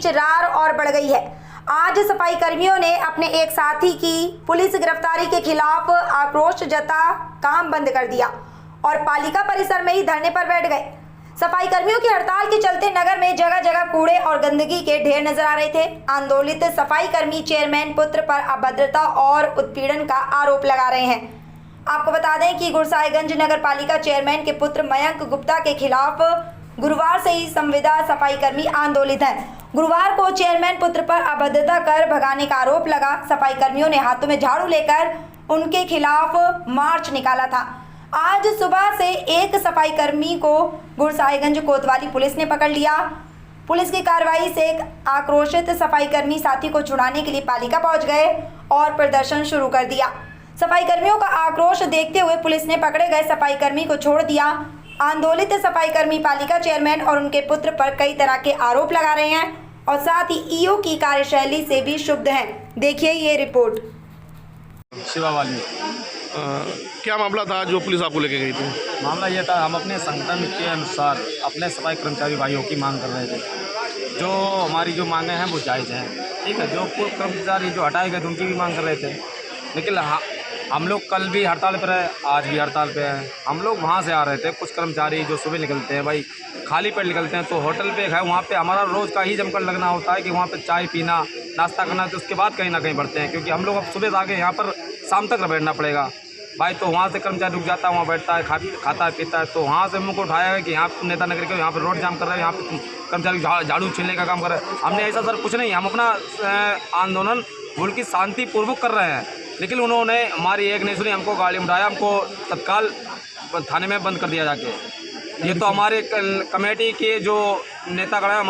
बीच रार और बढ़ गई है। आज सफाई कर्मियों ने अपने एक साथी की पुलिस गिरफ्तारी के खिलाफ आक्रोश जता काम बंद कर दिया और पालिका परिसर में ही धरने पर बैठ गए। सफाई कर्मियों की हड़ताल के चलते नगर में जगह जगह कूड़े और गंदगी के ढेर नजर आ रहे थे। आंदोलित सफाई कर्मी चेयरमैन पुत्र पर अभद्रता और उत्पीड़न का आरोप लगा रहे हैं। आपको बता दें कि गुरसाहिबगंज नगर पालिका चेयरमैन के पुत्र मयंक गुप्ता के खिलाफ गुरुवार से ही संविदा सफाई कर्मी आंदोलित हैं। गुरुवार को चेयरमैन पुत्र पर अभद्रता कर भगाने का आरोप लगा। सफाई कर्मियों ने हाथों में झाड़ू लेकर उनके खिलाफ मार्च निकाला था। आज सुबह से एक सफाई कर्मी को गुरसाहिबगंज कोतवाली पुलिस ने पकड़ लिया। पुलिस की कार्रवाई से एक आक्रोशित सफाई कर्मी साथी को छुड़ाने के लिए पालिका पहुंच गए और प्रदर्शन शुरू कर दिया। सफाई कर्मियों का आक्रोश देखते हुए पुलिस ने पकड़े गए सफाई कर्मी को छोड़ दिया। आंदोलित सफाई कर्मी पालिका चेयरमैन और उनके पुत्र पर कई तरह के आरोप लगा रहे हैं और साथ ही ईओ की कार्यशैली से भी क्षुब्ध हैं। देखिए ये रिपोर्ट। शिवा वाली क्या मामला था जो पुलिस आपको लेके गई थी? मामला ये था, हम अपने संगठन के अनुसार अपने सफाई कर्मचारी भाइयों की मांग कर रहे थे। जो हमारी जो मांगे हैं वो जायज़ हैं, ठीक है। जो कर्मचारी जो हटाए गए थे उनकी भी मांग कर रहे थे, लेकिन हम लोग कल भी हड़ताल पर है, आज भी हड़ताल पे हैं। हम लोग वहाँ से आ रहे थे। कुछ कर्मचारी जो सुबह निकलते हैं, भाई खाली पेट निकलते हैं, तो होटल पे है, वहाँ पे हमारा रोज़ का ही जमकर लगना होता है कि वहाँ पे चाय पीना, नाश्ता करना, तो उसके बाद कहीं ना कहीं बढ़ते हैं, क्योंकि हम लोग अब सुबह से आगे यहाँ पर शाम तक बैठना पड़ेगा भाई। तो वहाँ से कर्मचारी रुक जाता है, वहाँ बैठता है, खाता है पीता है। तो वहाँ से हमको उठाया है कि यहाँ नेता नगर के यहाँ पर रोड जाम कर रहे हैं, यहाँ पे कर्मचारी झाड़ू छीलने का काम कर रहे हैं। हमने ऐसा सर कुछ नहीं, हम अपना आंदोलन मुल्क की शांतिपूर्वक कर रहे हैं, लेकिन उन्होंने हमारी एक नहीं सुनी, हमको गाड़ी में उठाया, हमको तत्काल थाने में बंद कर दिया जाके। ये तो हमारे कमेटी के जो नेता खड़े हैं,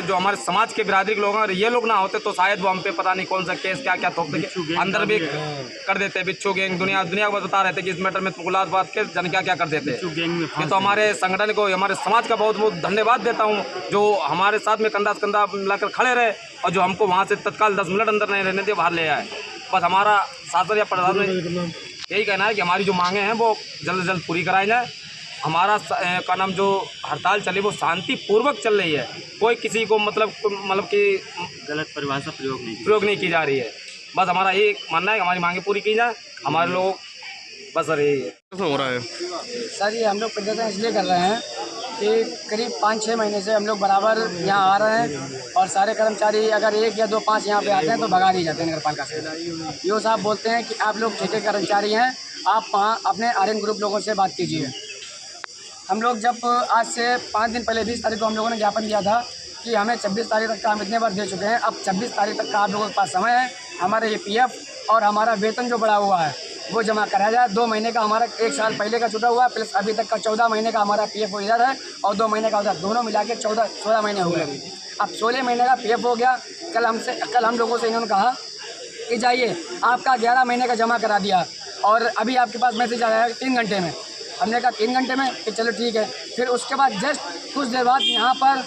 हमारे समाज के बिरादरी के लोग हैं, ये लोग ना होते तो शायद वो हम पे पता नहीं कौन सा केस क्या क्या ठोक देते, अंदर भी कर देते। बिच्छू गैंग दुनिया को बता रहे थे कि इस मैटर में मुकुलात के जन क्या क्या कर देते। ये तो हमारे संगठन को, हमारे समाज का बहुत बहुत धन्यवाद देता हूँ, जो हमारे साथ में कंधा से कंधा मिलाकर खड़े रहे और जो हमको वहाँ से तत्काल 10 मिनट अंदर नहीं रहने दिए, बाहर ले आए। बस हमारा शासन या प्रशासन में यही कहना है कि हमारी जो मांगे हैं वो जल्द से जल्द पूरी कराई जाए। हमारा का नाम जो हड़ताल चली वो शांतिपूर्वक चल रही है, कोई किसी को मतलब कि गलत परिभाषा प्रयोग नहीं की जा रही है। बस हमारा ये मानना है कि हमारी मांगे पूरी की जाए। हमारे लोग बस सर यही है। कैसा हो रहा है सर? ये हम लोग प्रदर्शन इसलिए कर रहे हैं कि करीब 5-6 महीने से हम लोग बराबर यहाँ आ रहे हैं और सारे कर्मचारी अगर 1 या 2 5 यहाँ पे आते हैं तो भगा दिए जाते हैं नगर पालिका से। यो साहब बोलते हैं कि आप लोग ठेके कर्मचारी हैं, आप वहाँ अपने आर्यन ग्रुप लोगों से बात कीजिए। हम लोग जब आज से 5 दिन पहले 20 तारीख को हम लोगों ने ज्ञापन दिया था कि हमें 26 तारीख तक का हम इतने बार दे चुके हैं, अब 26 तारीख तक का आप लोगों के पास समय है, हमारे ये PF और हमारा वेतन जो बढ़ा हुआ है वो जमा कराया जाए। 2 महीने का हमारा 1 साल पहले का छूटा हुआ प्लस अभी तक का 14 महीने का हमारा PF इधर है और 2 महीने का उधर, दोनों मिला के 16 महीने हो गए। अब 16 महीने का PF हो गया। कल हम लोगों से इन्होंने कहा कि जाइए आपका 11 महीने का जमा करा दिया और अभी आपके पास मैसेज आया है 3 घंटे में। हमने कहा 3 घंटे में कि चलो ठीक है। फिर उसके बाद जस्ट कुछ देर बाद यहाँ पर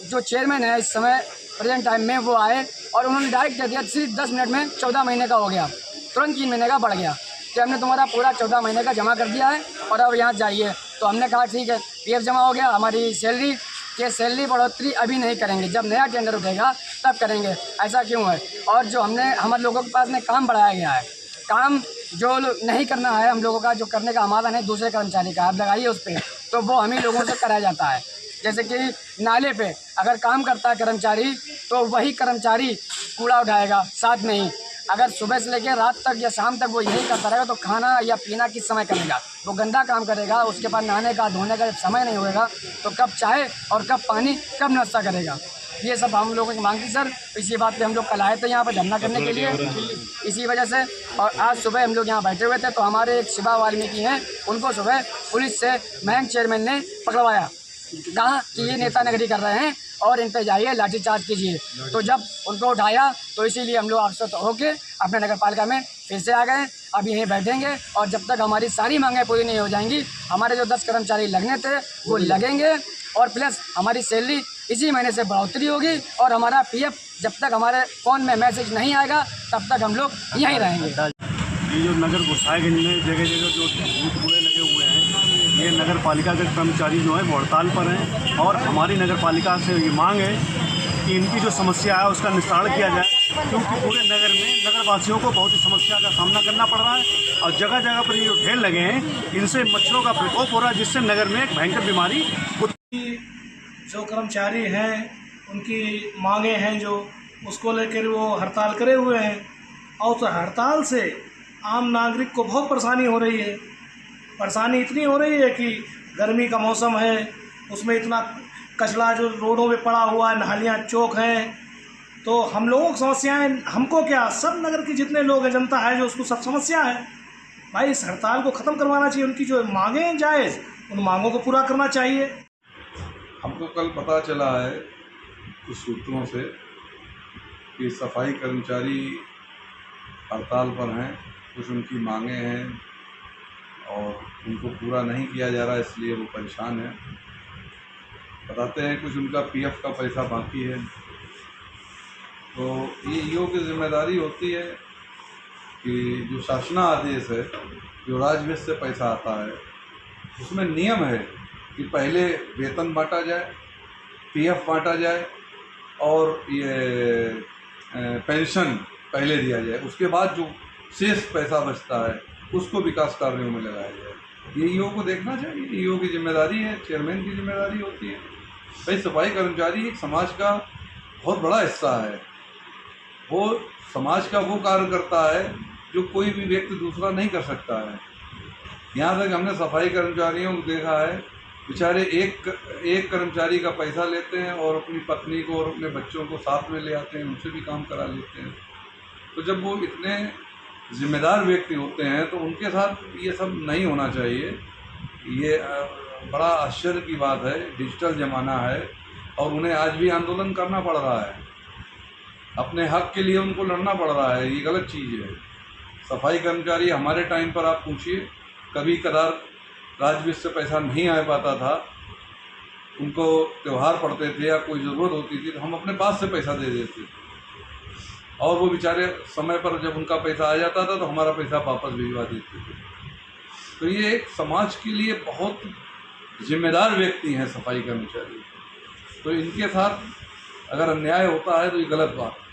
जो चेयरमैन है इस समय प्रेजेंट टाइम में वो आए और उन्होंने डायरेक्ट दे दिया सिर्फ 10 मिनट में 14 महीने का हो गया, तुरंत 3 महीने का बढ़ गया कि हमने तुम्हारा पूरा 14 महीने का जमा कर दिया है और अब यहाँ जाइए। तो हमने कहा ठीक है, PF जमा हो गया, हमारी सैलरी बढ़ोतरी अभी नहीं करेंगे, जब नया टेंडर उठेगा तब करेंगे। ऐसा क्यों है? और जो हमारे लोगों के पास में काम बढ़ाया गया है, काम जो नहीं करना है हम लोगों का, जो करने का हमारा है दूसरे कर्मचारी का, आप लगाइए उस पर, तो वो हम ही लोगों से कराया जाता है। जैसे कि नाले पे अगर काम करता है कर्मचारी तो वही कर्मचारी कूड़ा उठाएगा साथ में ही। अगर सुबह से लेकर रात तक या शाम तक वो यही करता रहेगा तो खाना या पीना किस समय करेगा? वो गंदा काम करेगा, उसके बाद नहाने का धोने का जब समय नहीं होगा तो कब चाय और कब पानी कब नाश्ता करेगा? ये सब हम लोगों की मांग थी सर। इसी बात पे हम लोग कल आए थे यहाँ पर धरना करने के लिए, इसी वजह से। और आज सुबह हम लोग यहाँ बैठे हुए थे तो हमारे एक शिवा वाल्मीकि हैं, उनको सुबह पुलिस से मयंक चेयरमैन ने पकड़वाया, कहा कि ये नेता नगरी कर रहे हैं और इन पे जाइए लाठीचार्ज कीजिए। तो जब उनको उठाया तो इसीलिए हम लोग अवसर होके अपने नगर पालिका में फिर से आ गए। अब यहीं बैठेंगे और जब तक हमारी सारी मांगें पूरी नहीं हो जाएंगी, हमारे जो 10 कर्मचारी लगने थे वो लगेंगे और प्लस हमारी सैलरी इसी महीने से बढ़ोतरी होगी और हमारा PF जब तक हमारे फ़ोन में मैसेज नहीं आएगा तब तक हम लोग यहीं रहेंगे। ये जो नगर गुरसाहिबगंज में जगह जगह जो कूड़े लगे हुए हैं, ये नगर पालिका के कर्मचारी जो हैं वो हड़ताल पर हैं और हमारी नगर पालिका से ये मांग है कि इनकी जो समस्या है उसका निस्तारण किया जाए, क्योंकि पूरे नगर में नगरवासियों को बहुत ही समस्या का सामना करना पड़ रहा है और जगह जगह पर ये जो ढेर लगे हैं इनसे मच्छरों का प्रकोप हो रहा है, जिससे नगर में एक भयंकर बीमारी जो कर्मचारी हैं उनकी मांगे हैं जो उसको लेकर वो हड़ताल करे हुए हैं और उस हड़ताल से आम नागरिक को बहुत परेशानी हो रही है। परेशानी इतनी हो रही है कि गर्मी का मौसम है, उसमें इतना कचरा जो रोडों पे पड़ा हुआ है, नालियाँ चौक हैं, तो हम लोगों की समस्याएं, हमको क्या, सब नगर के जितने लोग हैं, जनता है जो, उसको सब समस्या है। भाई इस हड़ताल को ख़त्म करवाना चाहिए, उनकी जो मांगे हैं जायज़, उन मांगों को पूरा करना चाहिए। हमको कल पता चला है कुछ सूत्रों से कि सफाई कर्मचारी हड़ताल पर हैं, कुछ उनकी मांगे हैं और उनको पूरा नहीं किया जा रहा, इसलिए वो परेशान हैं। बताते हैं कुछ उनका पीएफ का पैसा बाकी है, तो ये ईओ की जिम्मेदारी होती है कि जो शासना आदेश है, जो राजस्व से पैसा आता है, उसमें नियम है कि पहले वेतन बांटा जाए, पीएफ बांटा जाए और ये पेंशन पहले दिया जाए, उसके बाद जो शेष पैसा बचता है उसको विकास कार्यों में लगाया जाए। ये ईओ को देखना चाहिए, ईओ की जिम्मेदारी है, चेयरमैन की जिम्मेदारी होती है। भाई सफाई कर्मचारी एक समाज का बहुत बड़ा हिस्सा है, वो समाज का वो कार्य करता है जो कोई भी व्यक्ति दूसरा नहीं कर सकता है। यहाँ तक हमने सफाई कर्मचारियों को देखा है, बेचारे एक कर्मचारी का पैसा लेते हैं और अपनी पत्नी को और अपने बच्चों को साथ में ले आते हैं, उनसे भी काम करा लेते हैं। तो जब वो इतने जिम्मेदार व्यक्ति होते हैं तो उनके साथ ये सब नहीं होना चाहिए। ये बड़ा आश्चर्य की बात है, डिजिटल ज़माना है और उन्हें आज भी आंदोलन करना पड़ रहा है, अपने हक के लिए उनको लड़ना पड़ रहा है। ये गलत चीज़ है। सफाई कर्मचारी हमारे टाइम पर आप पूछिए, कभी कदार राजस्व से पैसा नहीं आ पाता था, उनको त्यौहार पड़ते थे या कोई ज़रूरत होती थी तो हम अपने पास से पैसा दे देते थे और वो बेचारे समय पर जब उनका पैसा आ जाता था तो हमारा पैसा वापस भिजवा देते थे। तो ये एक समाज के लिए बहुत जिम्मेदार व्यक्ति हैं सफाई कर्मचारी, तो इनके साथ अगर अन्याय होता है तो ये गलत बात है।